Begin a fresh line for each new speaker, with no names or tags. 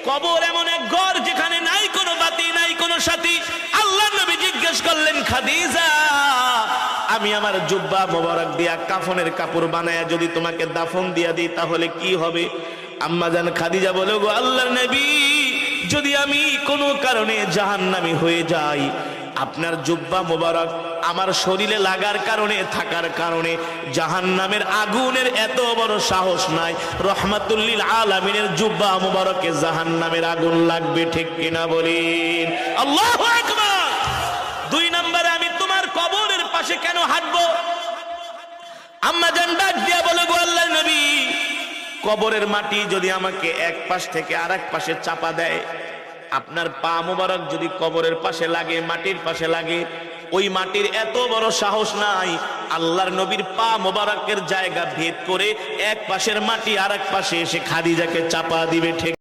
কবর এমন এক ঘর যেখানে নাই কোনো বাতি, নাই কোনো সাথী। আল্লাহর নবী জিজ্ঞেস করলেন, খাদিজা, আমি আমার জুব্বা মোবারক দিয়া কাফনের কাপড় বানায়া যদি তোমাকে দাফন দিয়া দিই তাহলে কি হবে? আম্মা জান খাদিজা বলে, গো আল্লাহর নবী, যদি আমি কোনো কারণে জাহান্নামী হয়ে যাই, আপনার জুব্বা মোবারক আমার শরীরে লাগার কারণে, থাকার কারণে জাহান্নামের আগুনের এত বড় সাহস নাই। রহমাতুল্লিল আলামিনের জুব্বা মোবারকে জাহান্নামের আগুন লাগবে, ঠিক কিনা বলেন? আল্লাহু আকবার। 2 নম্বরে, আমি তোমার কবরের পাশে কেন হাঁটবো? আম্মা জান ডাক দিয়া বলে, গো আল্লাহর নবী, কবরের মাটি যদি আমাকে এক পাশ থেকে আরেক পাশে চাপা দেয়, আপনার পা মোবারক যদি কবরের পাশে লাগে, মাটির পাশে লাগে, ওই মাটির এত বড় সাহস নাই আল্লাহর নবীর পা মোবারকের জায়গা ভেদ করে এক পাশের মাটি আরেক পাশে এসে খাদিজাকে চাপা দিবে, ঠিক